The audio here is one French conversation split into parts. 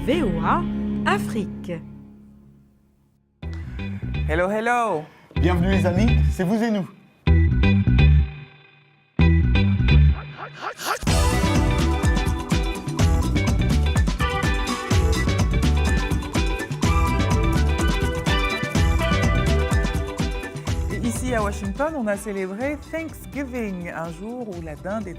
VOA Afrique. Hello, hello. Bienvenue les amis, c'est vous et nous. Ici à Washington, on a célébré Thanksgiving, un jour où la dinde est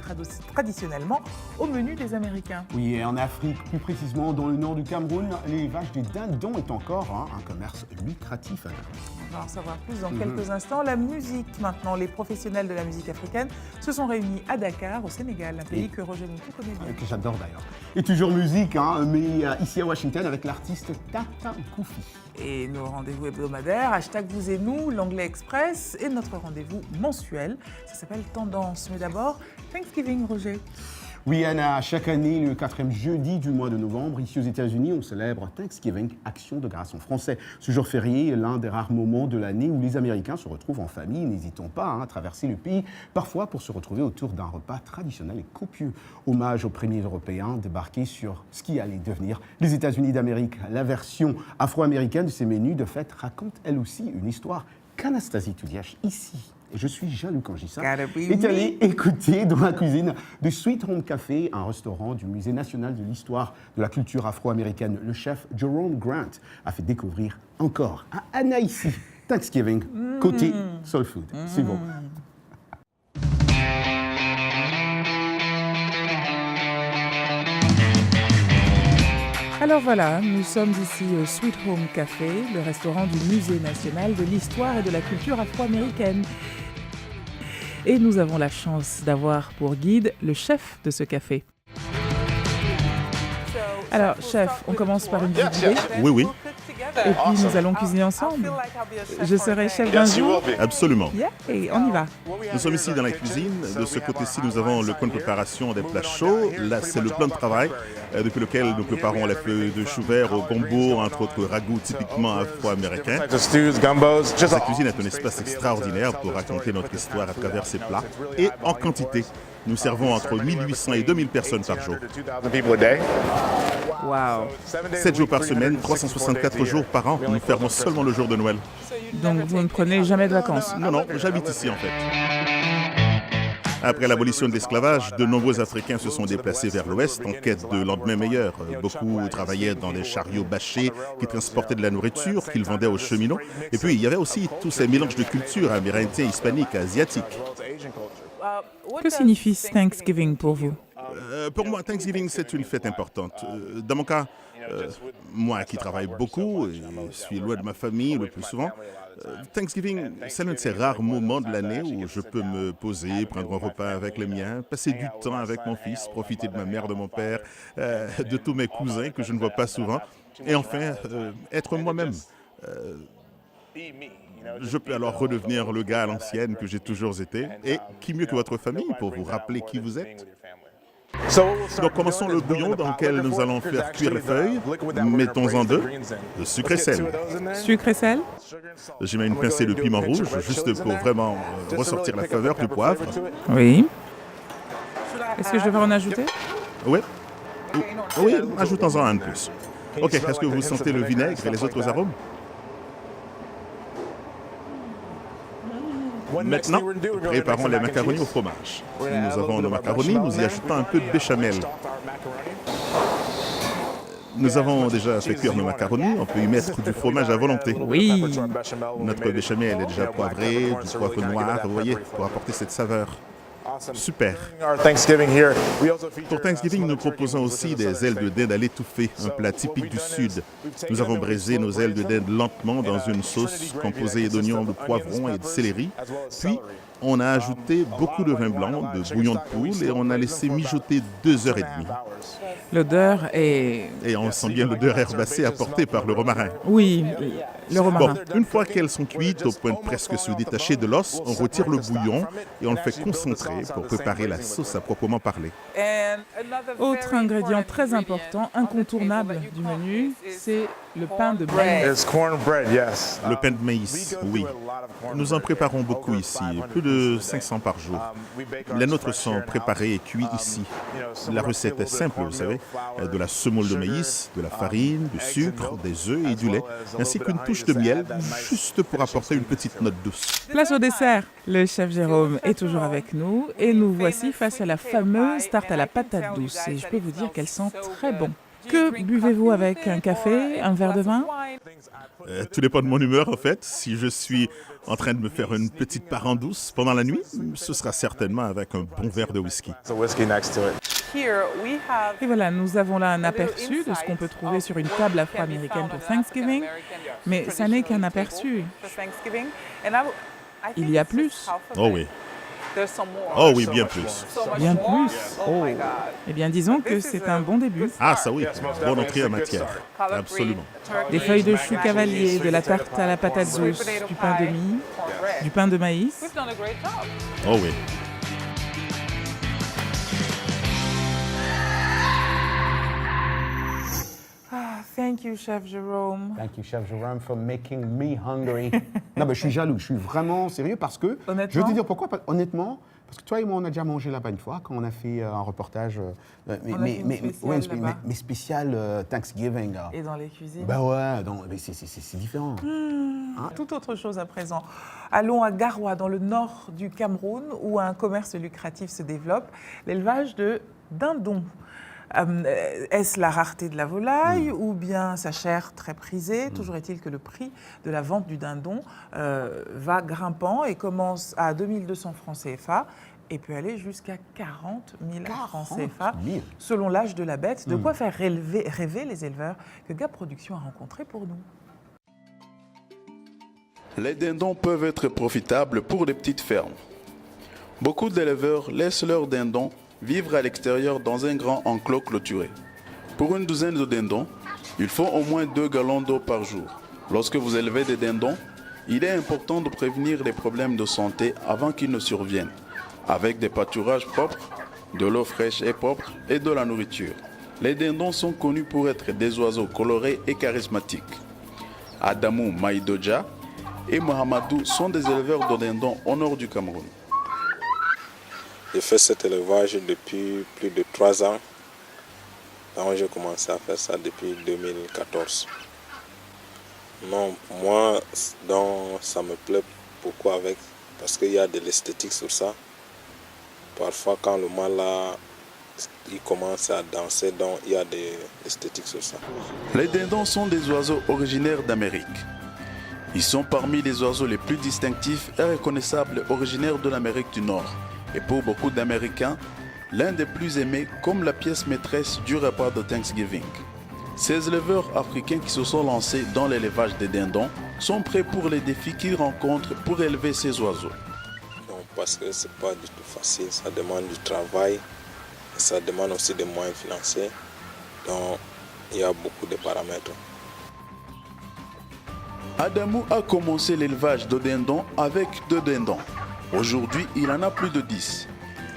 traditionnellement au menu des Américains. Oui, et en Afrique, plus précisément dans le nord du Cameroun, l'élevage des dindons est encore un commerce lucratif. On va en savoir plus dans quelques instants. La musique maintenant, les professionnels de la musique africaine se sont réunis à Dakar, au Sénégal, un pays que Roger Moutou connaît bien. Que j'adore d'ailleurs. Et toujours musique, mais ici à Washington avec l'artiste Tata Koufi. Et nos rendez-vous hebdomadaires, hashtag vous et nous, l'Anglais Express et notre rendez-vous mensuel. Ça s'appelle Tendance. Mais d'abord, Thanksgiving, Roger. Oui, Anna, chaque année, le 4e jeudi du mois de novembre, ici aux États-Unis, on célèbre Thanksgiving, Action de grâce en français. Ce jour férié est l'un des rares moments de l'année où les Américains se retrouvent en famille. N'hésitons pas à traverser le pays, parfois pour se retrouver autour d'un repas traditionnel et copieux. Hommage aux premiers Européens débarqués sur ce qui allait devenir les États-Unis d'Amérique. La version afro-américaine de ces menus de fête raconte elle aussi une histoire qu'Anastasie Toudiache, ici, et je suis jaloux quand je dis ça, est allée écouter dans la cuisine du Sweet Home Café, un restaurant du Musée national de l'histoire de la culture afro-américaine. Le chef Jerome Grant a fait découvrir encore à Anna ici Thanksgiving côté Soul Food. C'est bon. Alors voilà, nous sommes ici au Sweet Home Café, le restaurant du Musée national de l'histoire et de la culture afro-américaine. Et nous avons la chance d'avoir pour guide le chef de ce café. Alors, chef, on commence par une petite idée. Oui. Et puis nous allons cuisiner ensemble. Je serai chef d'un jour. Absolument. Et on y va. Nous sommes ici dans la cuisine. De ce côté-ci, nous avons le coin de préparation des plats chauds. Là, c'est le plan de travail depuis lequel nous préparons les feuilles de chou vert au gombo, entre autres ragoûts typiquement afro-américains. Sa cuisine est un espace extraordinaire pour raconter notre histoire à travers ses plats et en quantité. Nous servons entre 1800 et 2000 personnes par jour. Wow. 7 jours par semaine, 364 jours par an. Nous fermons seulement le jour de Noël. Donc vous ne prenez jamais de vacances? Non, j'habite ici en fait. Après l'abolition de l'esclavage, de nombreux Africains se sont déplacés vers l'ouest en quête de lendemains meilleurs. Beaucoup travaillaient dans des chariots bâchés qui transportaient de la nourriture qu'ils vendaient aux cheminots. Et puis, il y avait aussi tous ces mélanges de cultures amérindiens, hispaniques, asiatiques. Que signifie Thanksgiving pour vous? Pour moi, Thanksgiving, c'est une fête importante. Dans mon cas, moi qui travaille beaucoup et suis loin de ma famille le plus souvent, Thanksgiving, c'est l'un de ces rares moments de l'année où je peux me poser, prendre un repas avec les miens, passer du temps avec mon fils, profiter de ma mère, de mon père, de tous mes cousins que je ne vois pas souvent, et enfin, être moi-même. Je peux alors redevenir le gars à l'ancienne que j'ai toujours été. Et qui mieux que votre famille pour vous rappeler qui vous êtes? Donc commençons le bouillon dans lequel nous allons faire cuire les feuilles. Mettons-en 2, de sucre et sel. Sucre et sel? J'y mets une pincée de piment rouge, juste pour vraiment ressortir la faveur du poivre. Oui. Est-ce que je devrais en ajouter? Oui, ajoutons-en un de plus. Ok, est-ce que vous sentez le vinaigre et les autres arômes? Maintenant, préparons les macaronis au fromage. Nous avons nos macaronis, nous y ajoutons un peu de béchamel. Nous avons déjà fait cuire nos macaronis, on peut y mettre du fromage à volonté. Oui. Notre béchamel est déjà poivré, du poivre noir, vous voyez, pour apporter cette saveur. Super. Pour Thanksgiving, nous proposons aussi des ailes de dinde à l'étouffée, un plat typique du Sud. Nous avons braisé nos ailes de dinde lentement dans une sauce composée d'oignons, de poivrons et de céleri. Puis, on a ajouté beaucoup de vin blanc, de bouillon de poule et on a laissé mijoter 2h30. L'odeur est... Et on sent bien l'odeur herbacée apportée par le romarin. Oui, le romarin. Bon, une fois qu'elles sont cuites au point de presque se détacher de l'os, on retire le bouillon et on le fait concentrer pour préparer la sauce à proprement parler. Autre ingrédient très important, incontournable du menu, c'est le pain de blé. It's cornbread, yes. Le pain de maïs, oui. Nous en préparons beaucoup ici, plus de 500 par jour. Les nôtres sont préparés et cuits ici. La recette est simple, vous savez. De la semoule de maïs, de la farine, du sucre, des œufs et du lait, ainsi qu'une touche de miel, juste pour apporter une petite note douce. Place au dessert. Le chef Jérôme est toujours avec nous et nous voici face à la fameuse tarte à la patate douce. Et je peux vous dire qu'elle sent très bon. Que buvez-vous avec? Un café? Un verre de vin? Tout dépend de mon humeur, en fait. Si je suis en train de me faire une petite part en douce pendant la nuit, ce sera certainement avec un bon verre de whisky. There's a whiskey next to it. Et voilà, nous avons là un aperçu de ce qu'on peut trouver sur une table afro-américaine pour Thanksgiving. Mais ça n'est qu'un aperçu. Il y a plus. Oh oui. Oh oui, bien plus. Bien plus. Oh. Eh bien, disons que c'est un bon début. Ah, ça oui, bonne entrée en matière. Absolument. Des feuilles de chou cavalier, de la tarte à la patate douce, du pain de mie, du pain de maïs. Oh oui. Thank you, Chef Jérôme. Thank you, Chef Jérôme, for making me hungry. Non, mais je suis jaloux, je suis vraiment sérieux parce que... Honnêtement? Je vais te dire pourquoi. Honnêtement, parce que toi et moi, on a déjà mangé là-bas une fois quand on a fait un reportage, mais spécial Thanksgiving. Et dans les cuisines. Ben ouais, mais c'est différent. Tout autre chose à présent. Allons à Garoua, dans le nord du Cameroun, où un commerce lucratif se développe, l'élevage de dindons. Est-ce la rareté de la volaille ou bien sa chair très prisée? Toujours est-il que le prix de la vente du dindon va grimpant et commence à 2200 francs CFA et peut aller jusqu'à 40 000 francs CFA selon l'âge de la bête. De quoi faire rêver les éleveurs que Gap Production a rencontré pour nous. Les dindons peuvent être profitables pour les petites fermes. Beaucoup d'éleveurs laissent leurs dindons vivre à l'extérieur dans un grand enclos clôturé. Pour une douzaine de dindons, il faut au moins 2 gallons d'eau par jour. Lorsque vous élevez des dindons, il est important de prévenir les problèmes de santé avant qu'ils ne surviennent, avec des pâturages propres, de l'eau fraîche et propre et de la nourriture. Les dindons sont connus pour être des oiseaux colorés et charismatiques. Adamou Maïdodja et Mohamedou sont des éleveurs de dindons au nord du Cameroun. J'ai fait cet élevage depuis plus de 3 ans. Donc j'ai commencé à faire ça depuis 2014. Non, moi, donc, ça me plaît beaucoup avec, parce qu'il y a de l'esthétique sur ça. Parfois, quand le mâle il commence à danser, donc il y a de l'esthétique sur ça. Les dindons sont des oiseaux originaires d'Amérique. Ils sont parmi les oiseaux les plus distinctifs et reconnaissables originaires de l'Amérique du Nord. Et pour beaucoup d'Américains, l'un des plus aimés comme la pièce maîtresse du repas de Thanksgiving. Ces éleveurs africains qui se sont lancés dans l'élevage des dindons sont prêts pour les défis qu'ils rencontrent pour élever ces oiseaux. Non, parce que ce n'est pas du tout facile, ça demande du travail, et ça demande aussi des moyens financiers. Donc il y a beaucoup de paramètres. Adamou a commencé l'élevage de dindons avec 2 dindons. Aujourd'hui, il en a plus de 10.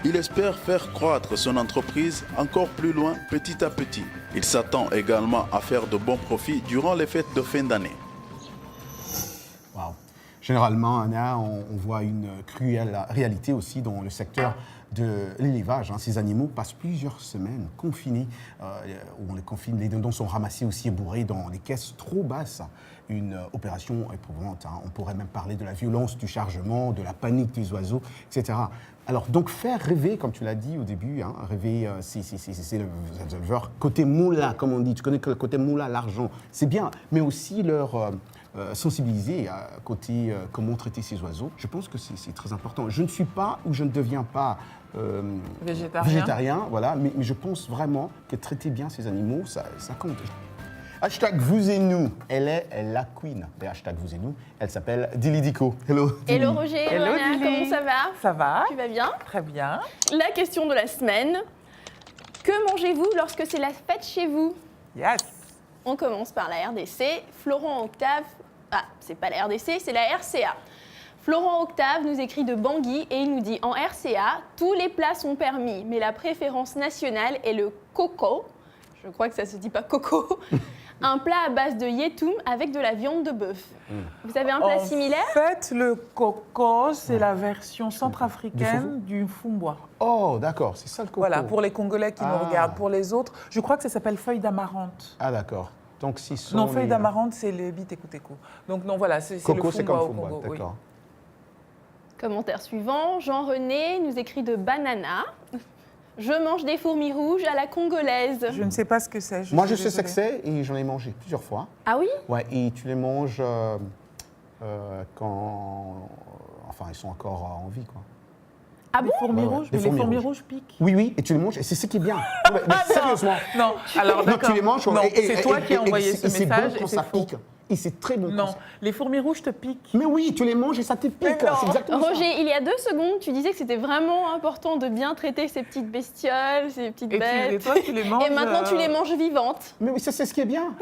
Il espère faire croître son entreprise encore plus loin petit à petit. Il s'attend également à faire de bons profits durant les fêtes de fin d'année. Wow. Généralement, Anna, on voit une cruelle réalité aussi dans le secteur de l'élevage. Ces animaux passent plusieurs semaines confinés, où on les confine, les dindons sont ramassés aussi et bourrés dans des caisses trop basses. Une opération éprouvante. On pourrait même parler de la violence du chargement, de la panique des oiseaux, etc. Alors, donc, faire rêver, comme tu l'as dit au début, rêver, c'est les éleveurs. Côté moula, comme on dit, tu connais que le côté moula, l'argent, c'est bien, mais aussi leur sensibiliser à côté comment traiter ces oiseaux. Je pense que c'est très important. Je ne suis pas ou je ne deviens pas végétarien, voilà, mais je pense vraiment que traiter bien ces animaux, ça compte. Hashtag vous et nous, elle est la queen des hashtags vous et nous. Elle s'appelle Dili Diko. Hello. Dili. Hello Roger, Hello, comment ça va? Ça va. Tu vas bien? Très bien. La question de la semaine, que mangez-vous lorsque c'est la fête chez vous? Yes. On commence par la RDC. Florent Octave Ah, c'est pas la RDC, c'est la RCA. Florent Octave nous écrit de Bangui et il nous dit « En RCA, tous les plats sont permis, mais la préférence nationale est le coco. » Je crois que ça se dit pas coco. Un plat à base de yétoum avec de la viande de bœuf. Vous avez un plat similaire ? En fait, le coco, c'est la version centrafricaine du fumbois. Oh, d'accord, c'est ça le coco. Voilà, pour les Congolais qui nous regardent. Pour les autres, je crois que ça s'appelle feuille d'amarante. Ah, d'accord. Donc, si sont non, feuille d'amarante, c'est les bitéco-téco. Donc, non, voilà, c'est le coco, c'est fumbois comme au fumbois, Congo. d'accord. Oui. Commentaire suivant, Jean-René nous écrit de banana. Je mange des fourmis rouges à la congolaise. Je ne sais pas ce que c'est. Moi, je sais ce que c'est et j'en ai mangé plusieurs fois. Ah oui ? Ouais, et tu les manges quand... Enfin, ils sont encore en vie, quoi. Ah bon ? Les fourmis rouges, les mais fourmis les fourmis rouges. rouges piquent. Oui, oui, et tu les manges et c'est ce qui est bien. Mais sérieusement. Non, alors Non, d'accord. tu les manges. Non, et- c'est toi qui as envoyé et ce c'est message bon quand et c'est ça faux. pique. Et c'est très bon. Non, quand ça- les fourmis rouges te piquent. Mais oui, tu les manges et ça te pique. Mais non. C'est exactement ça. Roger, il y a 2 secondes, tu disais que c'était vraiment important de bien traiter ces petites bestioles, ces petites Et bêtes. toi, tu les manges. Et maintenant, tu les manges vivantes. Mais oui, ça, c'est ce qui est bien.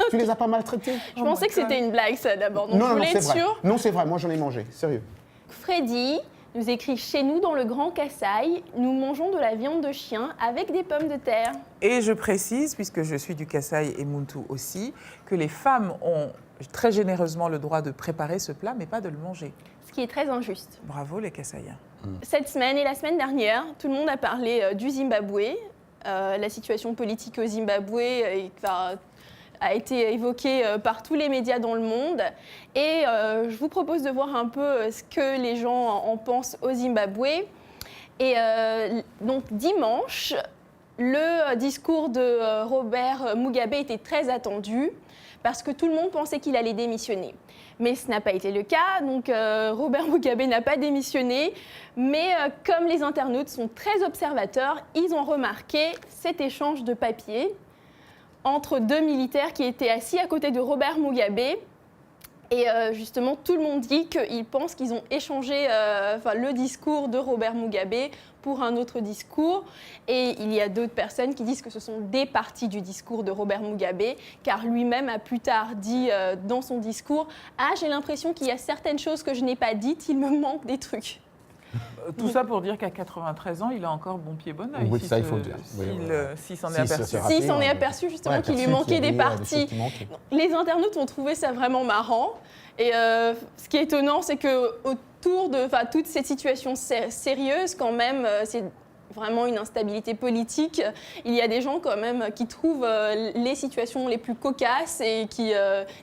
Tu les as pas maltraitées. Je pensais que c'était une blague, ça, d'abord. Donc, Non, je non, non, voulais c'est être vrai. sûre. Non, c'est vrai. Moi, j'en ai mangé. Sérieux. Freddy nous écrit « Chez nous, dans le Grand Kasaï, nous mangeons de la viande de chien avec des pommes de terre. Et je précise, puisque je suis du Kasaï et Muntu aussi, que les femmes ont très généreusement le droit de préparer ce plat, mais pas de le manger. » Ce qui est très injuste. Bravo les Kasaïens. Cette semaine et la semaine dernière, tout le monde a parlé du Zimbabwe. La situation politique au Zimbabwe a été évoquée par tous les médias dans le monde. Et je vous propose de voir un peu ce que les gens en pensent au Zimbabwe. Et donc dimanche, le discours de Robert Mugabe était très attendu parce que tout le monde pensait qu'il allait démissionner. Mais ce n'a pas été le cas, donc Robert Mugabe n'a pas démissionné. Mais comme les internautes sont très observateurs, ils ont remarqué cet échange de papiers entre 2 militaires qui étaient assis à côté de Robert Mugabe. Et justement, tout le monde dit qu'ils pensent qu'ils ont échangé le discours de Robert Mugabe pour un autre discours. Et il y a d'autres personnes qui disent que ce sont des parties du discours de Robert Mugabe, car lui-même a plus tard dit dans son discours « Ah, j'ai l'impression qu'il y a certaines choses que je n'ai pas dites, il me manque des trucs ». Tout ça pour dire qu'à 93 ans, il a encore bon pied, bon oeil. Oui, ça, il faut le dire. S'il s'en est aperçu. S'il s'en est aperçu, justement, qu'il lui manquait des parties. Les internautes ont trouvé ça vraiment marrant. Et ce qui est étonnant, c'est qu'autour de toute cette situation sérieuse, quand même, c'est vraiment une instabilité politique, il y a des gens quand même qui trouvent les situations les plus cocasses et qui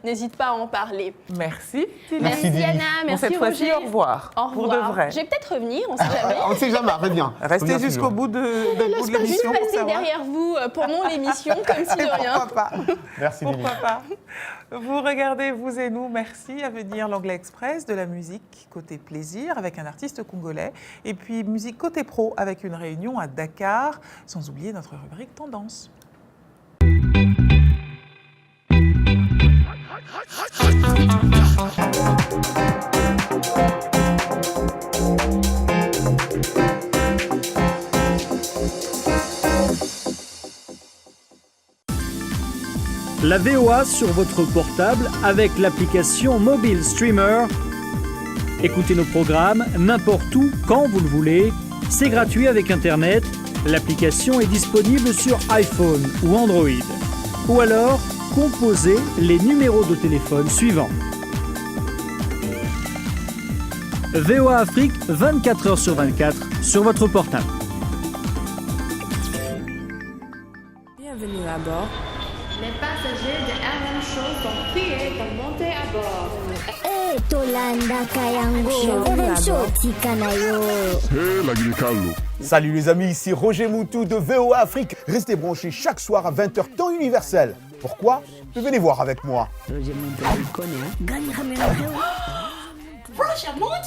n'hésitent pas à en parler. Merci. Merci Diana, merci cette fois-ci, Roger. au revoir. Au revoir. Pour de vrai. Je vais peut-être revenir, on ne sait jamais. On ne sait jamais, reviens. Restez jusqu'au bout de Juste l'émission. pour passer savoir. derrière vous pendant l'émission, comme si de rien. Pourquoi pas. Merci, Lily. Pourquoi pas. Vous regardez Vous et Nous, merci à venir l'Anglais Express, de la musique côté plaisir avec un artiste congolais et puis musique côté pro avec une réunion à Dakar, sans oublier notre rubrique Tendance. La VOA sur votre portable avec l'application Mobile Streamer. Écoutez nos programmes n'importe où, quand vous le voulez. C'est gratuit avec Internet. L'application est disponible sur iPhone ou Android. Ou alors, composez les numéros de téléphone suivants. VOA Afrique, 24 heures sur 24, sur votre portable. Bienvenue à bord. Les passagers de RM Show sont priés de monter à bord. Salut les amis, ici Roger Moutou de VOA Afrique. Restez branchés chaque soir à 20h temps universel. Pourquoi? Venez voir avec moi.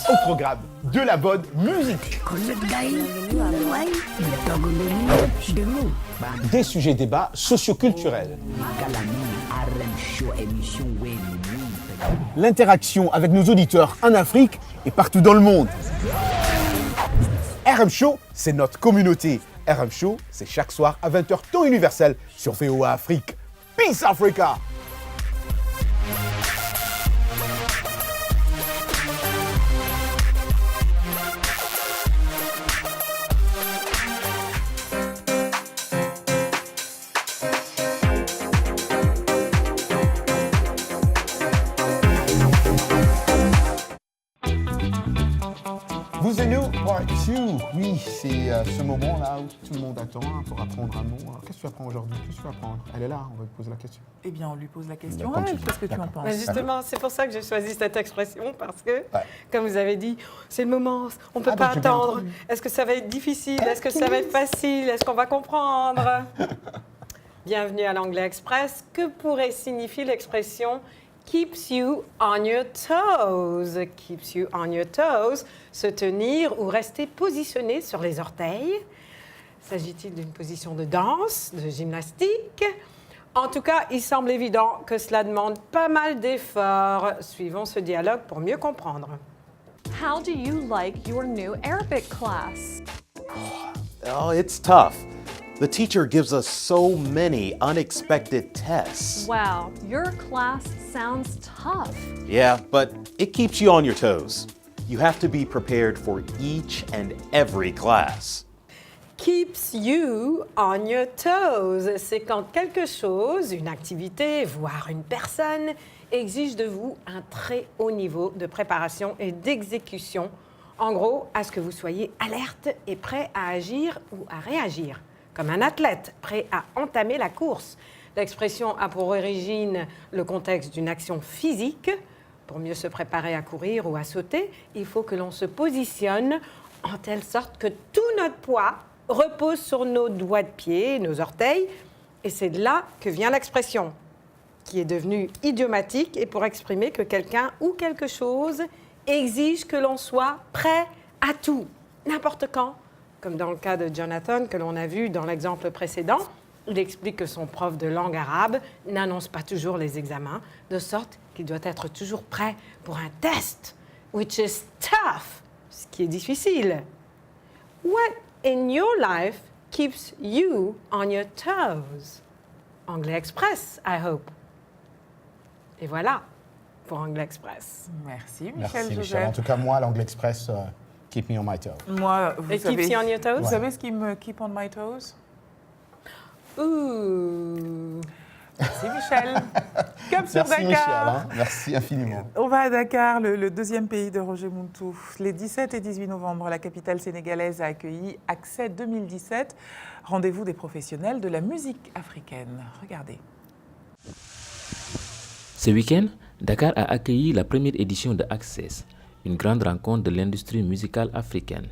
Au programme, de la bonne musique. Des sujets débats socioculturels. L'interaction avec nos auditeurs en Afrique et partout dans le monde. RM Show, c'est notre communauté. RM Show, c'est chaque soir à 20h temps universel sur VOA Afrique. Peace Africa! Oui, c'est ce moment-là où tout le monde attend pour apprendre un mot. Qu'est-ce que tu apprends aujourd'hui? Qu'est-ce que tu vas apprendre? Elle est là, on va lui poser la question. Eh bien, on lui pose la question. Comme tu Ouais, veux. qu'est-ce que tu en D'accord. penses? Justement, c'est pour ça que j'ai choisi cette expression, parce que, comme vous avez dit, c'est le moment, on ne peut Ah, pas donc j'ai bien attendre. entendu. Est-ce que ça va être difficile? Est-ce que ça va être facile? Est-ce qu'on va comprendre? Bienvenue à l'Anglais Express. Que pourrait signifier l'expression « keeps you on your toes » ? Keeps you on your toes, se tenir ou rester positionné sur les orteils. S'agit-il d'une position de danse, de gymnastique? En tout cas, il semble évident que cela demande pas mal d'efforts. Suivons ce dialogue pour mieux comprendre. How do you like your new Arabic class? Oh, it's tough. The teacher gives us so many unexpected tests. Wow, your class sounds tough. Yeah, but it keeps you on your toes. You have to be prepared for each and every class. Keeps you on your toes. C'est quand quelque chose, une activité, voire une personne, exige de vous un très haut niveau de préparation et d'exécution. En gros, à ce que vous soyez alerte et prêt à agir ou à réagir. Comme un athlète prêt à entamer la course. L'expression a pour origine le contexte d'une action physique. Pour mieux se préparer à courir ou à sauter, il faut que l'on se positionne en telle sorte que tout notre poids repose sur nos doigts de pied, nos orteils. Et c'est de là que vient l'expression, qui est devenue idiomatique et pour exprimer que quelqu'un ou quelque chose exige que l'on soit prêt à tout, n'importe quand. Comme dans le cas de Jonathan, que l'on a vu dans l'exemple précédent, il explique que son prof de langue arabe n'annonce pas toujours les examens, de sorte qu'il doit être toujours prêt pour un test, which is tough, ce qui est difficile. What in your life keeps you on your toes? Anglais Express, I hope. Et voilà pour Anglais Express. Merci, Michel Merci, Joseph. Michel. En tout cas, moi, l'Anglais Express, keep me on my toes. Moi, vous Et savez, keeps you on your toes? vous savez ce qui me keep on my toes? Ouh. Merci, Michel. Cap sur Merci, Dakar. Michel. Hein. Merci infiniment. On va à Dakar, le deuxième pays de Roger Mountou. Les 17 et 18 novembre, la capitale sénégalaise a accueilli Accès 2017, rendez-vous des professionnels de la musique africaine. Regardez. Ce week-end, Dakar a accueilli la première édition de Access, une grande rencontre de l'industrie musicale africaine.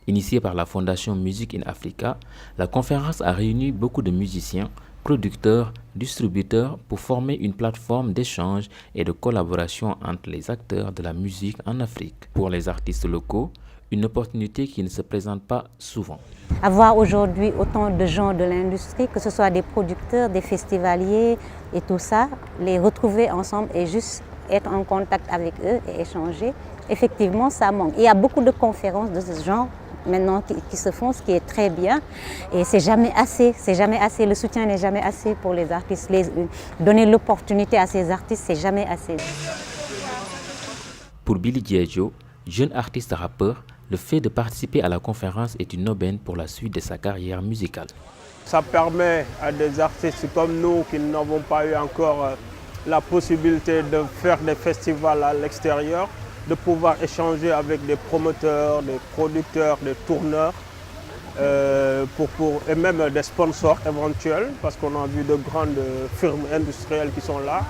Initiée par la Fondation Music in Africa, la conférence a réuni beaucoup de musiciens, producteurs, distributeurs pour former une plateforme d'échange et de collaboration entre les acteurs de la musique en Afrique. Pour les artistes locaux, une opportunité qui ne se présente pas souvent. Avoir aujourd'hui autant de gens de l'industrie, que ce soit des producteurs, des festivaliers et tout ça, les retrouver ensemble et juste être en contact avec eux et échanger, effectivement, ça manque. Il y a beaucoup de conférences de ce genre maintenant qui se font, ce qui est très bien. Et c'est jamais assez, le soutien n'est jamais assez pour les artistes. Donner l'opportunité à ces artistes, c'est jamais assez. Pour Billy Diedjo, jeune artiste rappeur, le fait de participer à la conférence est une aubaine pour la suite de sa carrière musicale. Ça permet à des artistes comme nous qui n'avons pas eu encore la possibilité de faire des festivals à l'extérieur, de pouvoir échanger avec des promoteurs, des producteurs, des tourneurs et même des sponsors éventuels, parce qu'on a vu de grandes firmes industrielles qui sont là.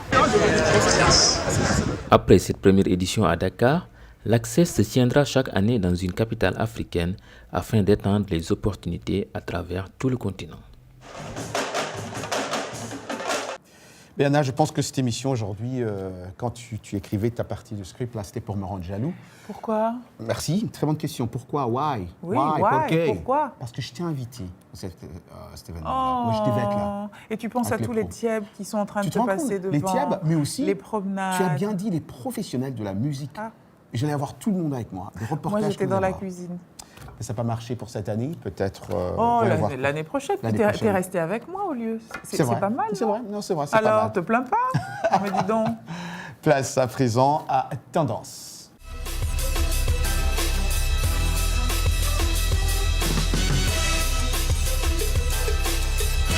Après cette première édition à Dakar, l'Access se tiendra chaque année dans une capitale africaine afin d'étendre les opportunités à travers tout le continent. Béana, je pense que cette émission aujourd'hui, quand tu écrivais ta partie de script, là, c'était pour me rendre jaloux. Pourquoi? Merci, très bonne question. Pourquoi? Why? Oui, why? Pourquoi? Parce que je t'ai invité à cet événement-là. Moi, je devais être là. Et tu penses à tous les tièbes qui sont en train de se passer devant. Les tièbes, mais aussi, les promenades. Tu as bien dit les professionnels de la musique. J'allais avoir tout le monde avec moi, des reportages. Moi, j'étais dans la cuisine. Mais ça n'a pas marché pour cette année, peut-être. L'année prochaine. Tu es resté avec moi au lieu. C'est pas mal. C'est vrai, non, c'est vrai. Alors, te plains pas. Mais dis donc. Place à présent à Tendance.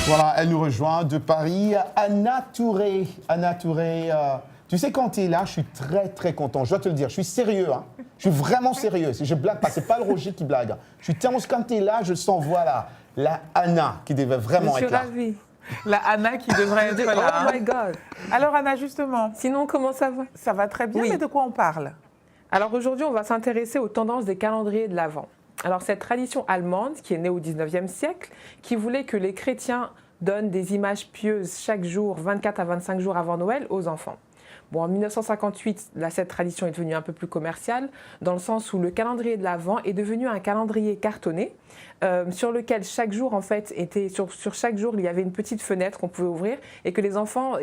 Voilà, elle nous rejoint de Paris, Anna Touré. Anna Touré, Tu sais, quand tu es là, je suis très, très content. Je dois te le dire, je suis sérieux. Hein. Je suis vraiment sérieux. Je blague pas, c'est pas le Roger qui blague. Je suis tellement... Quand tu es là, je sens, voilà, la Anna qui devait vraiment être là. Je suis ravie. La Anna qui devrait être là. Oh my God. Alors Anna, justement. Sinon, comment ça va? Ça va très bien, mais de quoi on parle? Alors aujourd'hui, on va s'intéresser aux tendances des calendriers de l'Avent. Alors cette tradition allemande, qui est née au 19e siècle, qui voulait que les chrétiens donnent des images pieuses chaque jour, 24 à 25 jours avant Noël, aux enfants. Bon, en 1958, cette tradition est devenue un peu plus commerciale, dans le sens où le calendrier de l'Avent est devenu un calendrier cartonné, sur lequel chaque jour, en fait, sur chaque jour, il y avait une petite fenêtre qu'on pouvait ouvrir et que les enfants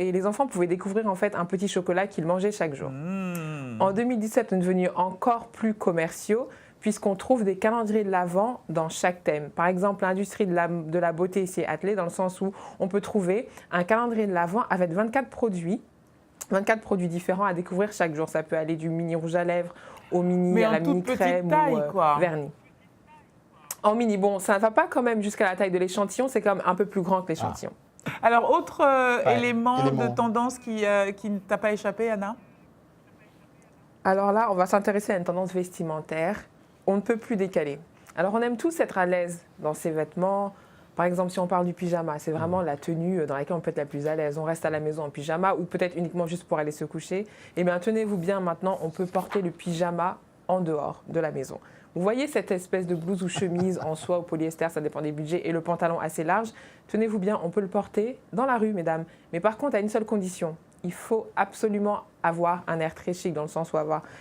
pouvaient découvrir, en fait, un petit chocolat qu'ils mangeaient chaque jour. En 2017, on est devenu encore plus commerciaux, puisqu'on trouve des calendriers de l'Avent dans chaque thème. Par exemple, l'industrie de la beauté s'y est attelée, dans le sens où on peut trouver un calendrier de l'Avent avec 24 produits différents à découvrir chaque jour. Ça peut aller du mini rouge à lèvres au mini, à la mini crème ou vernis. En mini, bon, ça ne va pas quand même jusqu'à la taille de l'échantillon, c'est quand même un peu plus grand que l'échantillon. Alors, autre élément de tendance qui ne t'a pas échappé, Anna? Alors là, on va s'intéresser à une tendance vestimentaire. On ne peut plus décaler. Alors, on aime tous être à l'aise dans ses vêtements. Par exemple, si on parle du pyjama, c'est vraiment la tenue dans laquelle on peut être la plus à l'aise. On reste à la maison en pyjama ou peut-être uniquement juste pour aller se coucher. Eh bien, tenez-vous bien, maintenant, on peut porter le pyjama en dehors de la maison. Vous voyez cette espèce de blouse ou chemise en soie ou polyester, ça dépend des budgets, et le pantalon assez large. Tenez-vous bien, on peut le porter dans la rue, mesdames. Mais par contre, à une seule condition. Il faut absolument avoir un air très chic, dans le sens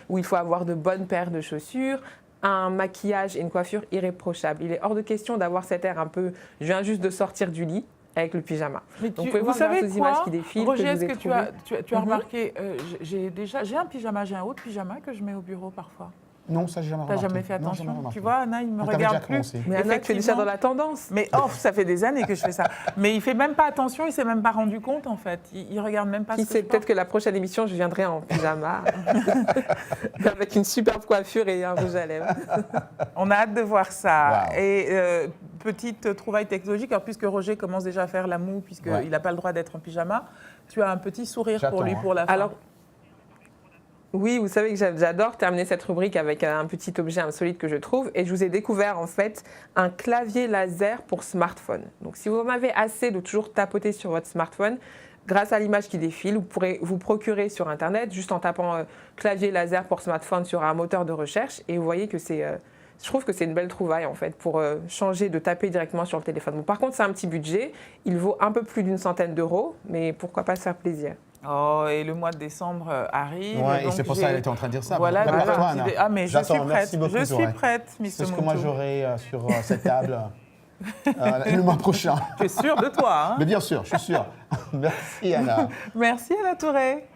où il faut avoir de bonnes paires de chaussures, un maquillage et une coiffure irréprochables. Il est hors de question d'avoir cet air un peu « je viens juste de sortir du lit » avec le pyjama. Mais donc, vous savez ces images qui défilent. Roger, est-ce que tu as remarqué, j'ai un pyjama, j'ai un autre pyjama que je mets au bureau parfois. Non, ça, j'ai jamais remarqué. T'as jamais fait attention? Tu vois, Anna, il me regarde plus. Mais Anna, tu es déjà dans la tendance. Mais ça fait des années que je fais ça. Mais il fait même pas attention, il s'est même pas rendu compte, en fait. Il regarde même pas ce que je porte. Peut-être que la prochaine émission, je viendrai en pyjama, avec une superbe coiffure et un rouge à lèvres. On a hâte de voir ça. Wow. Et petite trouvaille technologique, alors, puisque Roger commence déjà à faire la moue, puisqu'il n'a pas le droit d'être en pyjama, tu as un petit sourire pour lui pour la fin. Alors, oui, vous savez que j'adore terminer cette rubrique avec un petit objet insolite que je trouve. Et je vous ai découvert, en fait, un clavier laser pour smartphone. Donc, si vous en avez assez de toujours tapoter sur votre smartphone, grâce à l'image qui défile, vous pourrez vous procurer sur Internet, juste en tapant clavier laser pour smartphone sur un moteur de recherche. Et vous voyez que je trouve que c'est une belle trouvaille, en fait, pour changer de taper directement sur le téléphone. Bon, par contre, c'est un petit budget. Il vaut un peu plus d'une centaine d'euros, mais pourquoi pas se faire plaisir. Oh, et le mois de décembre arrive. Ouais, et c'est pour ça qu'elle était en train de dire ça. Voilà, toi, Anna. Ah, mais je suis prête. Je suis prête, Miss C'est ce que moi j'aurai sur cette table le mois prochain. Tu es sûre de toi, hein? Mais bien sûr, je suis sûr. Merci, Anna. Merci, Anna Touré.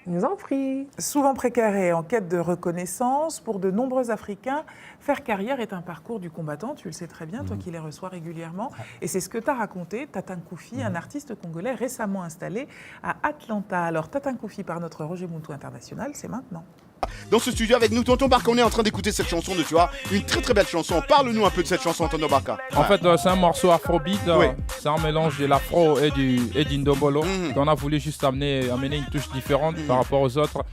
Je vous en prie. Souvent précaire et en quête de reconnaissance, pour de nombreux Africains, faire carrière est un parcours du combattant, tu le sais très bien, toi qui les reçois régulièrement. Et c'est ce que t'a raconté Tatan Koufi, un artiste congolais récemment installé à Atlanta. Alors Tatan Koufi par notre Roger Muntu International, c'est maintenant. Dans ce studio avec nous, Tonton Barka, on est en train d'écouter cette chanson de Tua, une très très belle chanson. Parle-nous un peu de cette chanson, Tonton Barka. En fait, c'est un morceau afrobeat, c'est un mélange de l'afro et du ndombolo. On a voulu juste amener une touche différente par rapport aux autres.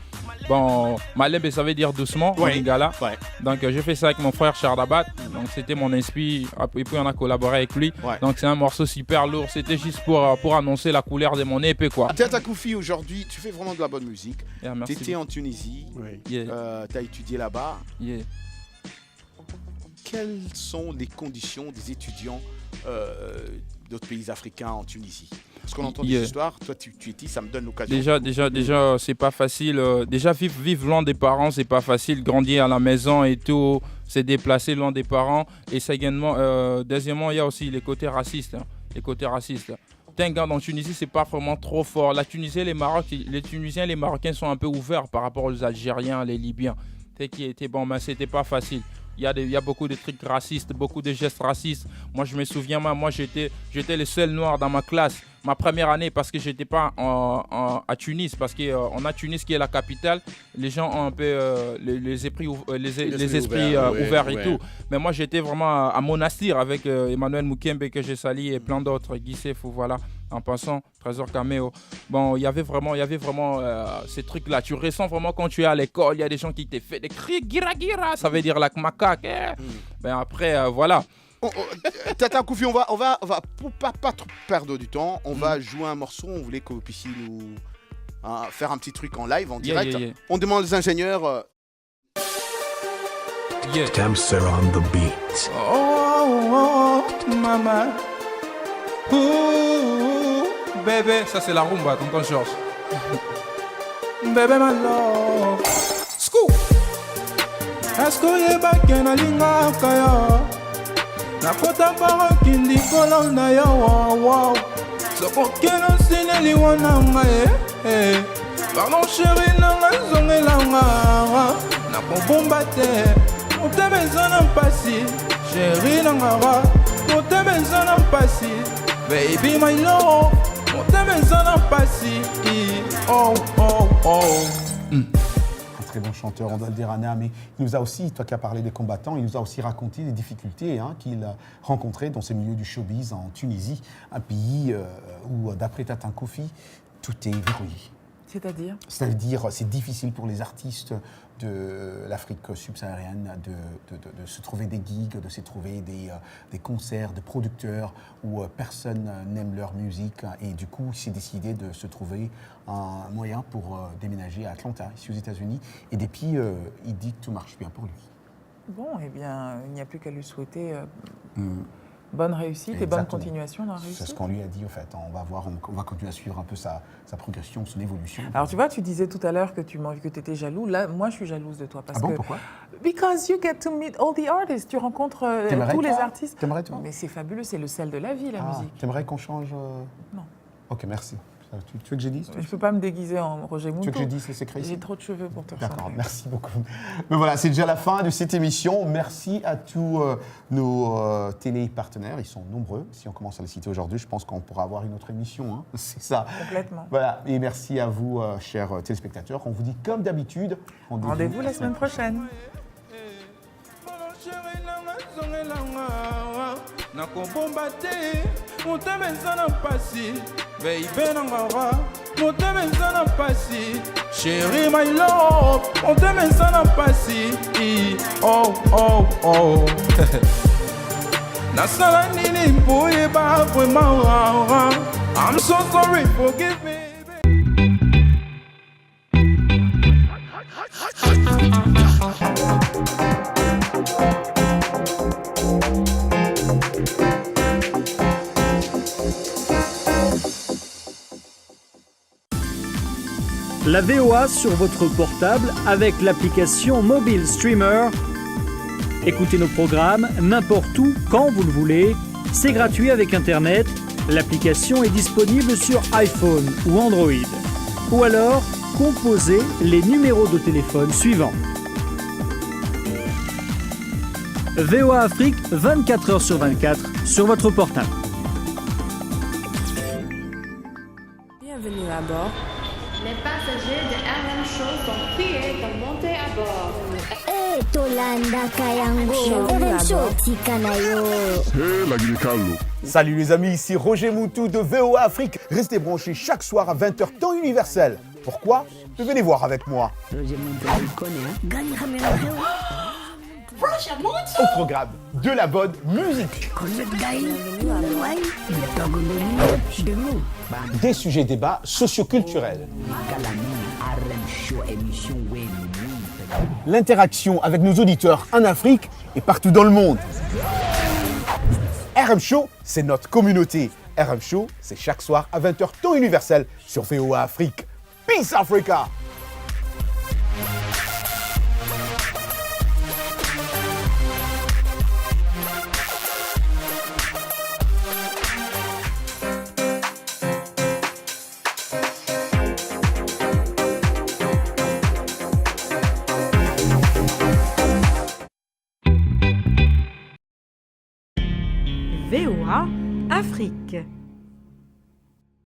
Bon, Malembe, ça veut dire doucement en lingala. Donc j'ai fait ça avec mon frère Chardabat. Donc c'était mon esprit. Et puis on a collaboré avec lui. Donc c'est un morceau super lourd. C'était juste pour annoncer la couleur de mon épée, quoi. Tata Koufi, aujourd'hui, tu fais vraiment de la bonne musique. Tu étais en Tunisie. Tu as étudié là-bas. Quelles sont les conditions des étudiants d'autres pays africains en Tunisie? Parce qu'on entend des histoires, toi tu es ici, ça me donne l'occasion. Déjà c'est pas facile. Déjà vivre loin des parents, c'est pas facile. Grandir à la maison et tout, se déplacer loin des parents. Et ça également, deuxièmement, il y a aussi les côtés racistes. Regarde, en Tunisie, c'est pas vraiment trop fort. La Tunisie, les Tunisiens et les Marocains sont un peu ouverts par rapport aux Algériens, les Libyens. Mais c'était pas facile. Il y a beaucoup de trucs racistes, beaucoup de gestes racistes. Moi, je me souviens, j'étais le seul noir dans ma classe. ma première année parce que j'étais pas à Tunis, parce qu'on a Tunis qui est la capitale, les gens ont un peu les esprits ouverts et tout. Mais moi j'étais vraiment à Monastir avec Emmanuel Moukembe que j'ai sali et plein d'autres, Guy Sefou, voilà, en passant, Trésor Caméo. Bon, il y avait vraiment ces trucs-là. Tu ressens vraiment quand tu es à l'école, il y a des gens qui te font des cris gira gira, ça veut dire la macaque. Ben après, voilà. Tata Koufi, on va pour pas trop perdre du temps, on va jouer un morceau. On voulait que vous puissiez nous faire un petit truc en live, en direct. On demande aux ingénieurs. Damser on the beat. Oh, mama. Ooh, bébé, ça c'est la rumba, tonton Georges. Bébé, my love. Scoop. Est-ce que y'a pas qu'un alinga kaya? Nakota baraki ndikolo na yo wow. Soko keno sineli wana ngae. Pardon chérie nanga zongelanga. Nakobomba te. Otebezana mpasi. Chérie nanga. Otebezana mpasi. Baby my love. Otebezana mpasi. Oh. Très bon chanteur, on doit le dire, Anna, mais il nous a aussi, toi qui as parlé des combattants, il nous a aussi raconté des difficultés qu'il a rencontrées dans ce milieu du showbiz en Tunisie, un pays où, d'après Tata Koufi, tout est verrouillé. C'est-à-dire ? C'est-à-dire, c'est difficile pour les artistes de l'Afrique subsaharienne de se trouver des gigs, de se trouver des concerts, de producteurs où personne n'aime leur musique. Et du coup, il s'est décidé de se trouver un moyen pour déménager à Atlanta, ici aux États-Unis. Et depuis, il dit que tout marche bien pour lui. Bon, eh bien, il n'y a plus qu'à lui souhaiter bonne réussite et bonne continuation dans la réussite. C'est ce qu'on lui a dit, en fait. On va continuer à suivre un peu sa progression, son évolution. Alors, tu vois, tu disais tout à l'heure que tu étais jaloux. Là, moi, je suis jalouse de toi. Parce que, pourquoi ? Because you get to meet all the artists. Tu rencontres tous les artistes. T'aimerais, toi ? Mais c'est fabuleux, c'est le sel de la vie, la musique. T'aimerais qu'on change Non. Ok, merci. Tu veux que je dise ? Je ne peux pas me déguiser en Roger Mouton. Tu veux que je dise les secrets ? J'ai trop de cheveux pour te D'accord, merci beaucoup. Mais voilà, c'est déjà la fin de cette émission. Merci à tous nos télé-partenaires. Ils sont nombreux. Si on commence à les citer aujourd'hui, je pense qu'on pourra avoir une autre émission. Hein. C'est ça. Complètement. Voilà, et merci à vous, chers téléspectateurs. On vous dit comme d'habitude, rendez-vous la semaine prochaine. Nakobomba te, motema eza na mpasi. Baby nanga, motema eza na mpasi. Chérie my love, motema eza na mpasi. Oh. Nasala nini mpo yeba vraiment. I'm so sorry, forgive me. La VOA sur votre portable avec l'application Mobile Streamer. Écoutez nos programmes n'importe où, quand vous le voulez. C'est gratuit avec Internet. L'application est disponible sur iPhone ou Android. Ou alors, composez les numéros de téléphone suivants. VOA Afrique, 24 heures sur 24, sur votre portable. Bienvenue à bord. Les passagers de RM Show sont priés de monter à bord. Salut les amis, ici Roger Moutou de VOA Afrique. Restez branchés chaque soir à 20h temps universel. Pourquoi ? Venez voir avec moi. Au programme, de la bonne musique. Des sujets débats socioculturels. L'interaction avec nos auditeurs en Afrique et partout dans le monde. RM Show, c'est notre communauté. RM Show, c'est chaque soir à 20h temps universel sur VOA Afrique. Peace Africa! VOA Afrique.